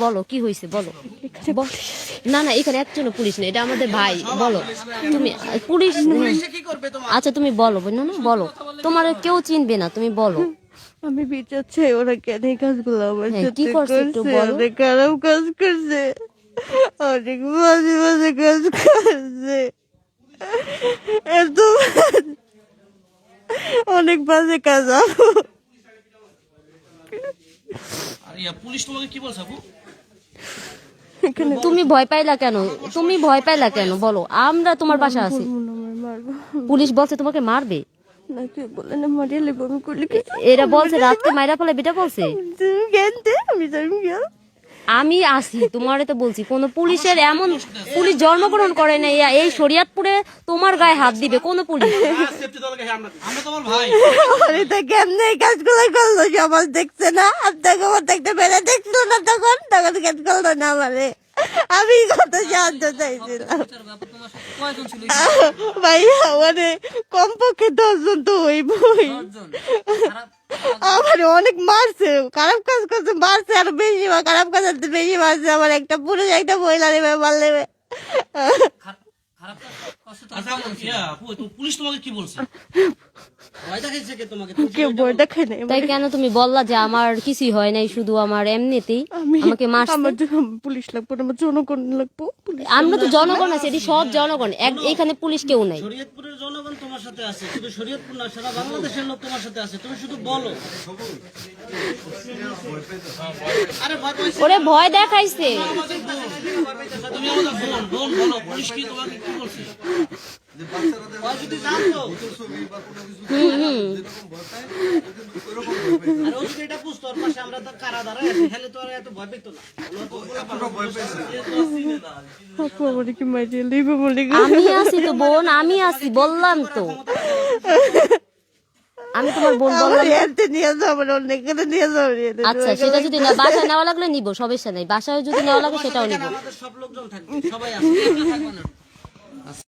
বলো কি হয়েছে বলো। না না এখানে একজন পুলিশ নেই, এটা আমাদের ভাই। বলো তুমি পুলিশ। আচ্ছা তুমি বলো না না বলো, তোমার কেউ চিনবে না, তুমি বলো। আমি বিচার চাই, ওরা কেন এই কাজগুলো আমার হ্যাঁ, সাথে কি করছে একটু করছে? বলো। অনেক খারাপ কাজ করছে, অনেক বাজে বাজে কাজ করছে, এত অনেক বাজে কাজ। পুলিশ তোমাকে কি বলছে আপু? তুমি ভয় পাইলা কেন, তুমি ভয় পাইলা কেন বলো, আমরা তোমার পাশে আছি। মারবো পুলিশ বলছে তোমাকে মারবে, না, কেউ বলে না মারিয়া লেবো, আমি করলে কি? এরা বলছে রাতকে মাইরা ফেলে, বেটা বলছে। তুমি জ্ঞান দে, আমি জানি জ্ঞান। আমি আসি তোমারে তো বলছি, কোন পুলিশের এমন পুলিশ জন্মগ্রহণ করে না এই শরিয়াতপুরে তোমার গায়ে হাত দিবে কোন পুলিশ? আমরা তোমার ভাই। আরে তা কেমনে এই কাজগুলো করলো? সমাজ দেখছে না, আপনাকে আমার দেখতে পেরে দেখলো না, তখন তখন কেন করলো না আমারে? আমি কত সাহায্য চাইছিলাম ভাইয়া, মানে কমপক্ষে 10 জন তো হইবই। আমার অনেক মারছে, খারাপ কাজ করছে, মারছে আরো বেশি, খারাপ কাজ করতে বেশি মারছে। আমার একটা পুরুষ একটা মহিলা নেবে, মার নেবে। আচ্ছা আপু, পুলিশ তোমাকে কি বলছে? ভয় দেখাইছে কে তোমাকে? কেউ ভয় দেখায় নাই। তাই কেন তুমি বললা যে আমার কিছুই হয় নাই, শুধু আমার এমনিতেই আমাকে মারছে? আমার পুলিশ লাগবো না, আমার জনগণ লাগবো। আমরা তো জনগণ আছি, এটি সব জনগণ, এখানে পুলিশ কেউ নাই। শরীয়তপুরের জনগণ তোমার সাথে আছে, শুধু শরীয়তপুর না, সারা বাংলাদেশের লোক তোমার সাথে আছে, তুমি শুধু বলো। আরে ভয় পাইছে, ওরে ভয় দেখাইছে। তুমি আমাদের বোন বলো, পুলিশ কি তোমাকে কি বলছে? ভয় যদি জানতো, আর ও যদি এটা বুঝতো, ওর পাশে আমরা তো কারা দাঁড়ায় আছি, তাহলে তো আর এত ভয় পেতো না। আপু আমার কি মারিয়া লেবো বলে? আমি আছি তো বোন, আমি আছি বললাম তো, আমি তোমার বোন বললাম। নিয়ে যাবো, অনেক নিয়ে যাবো। আচ্ছা সেটা যদি না বাসায় নেওয়া লাগলে নিবো, সমস্যা নাই, বাসায় যদি নেওয়া লাগে সেটাও নিবো। আমাদের সব লোকজন থাকবে, সবাই আছে।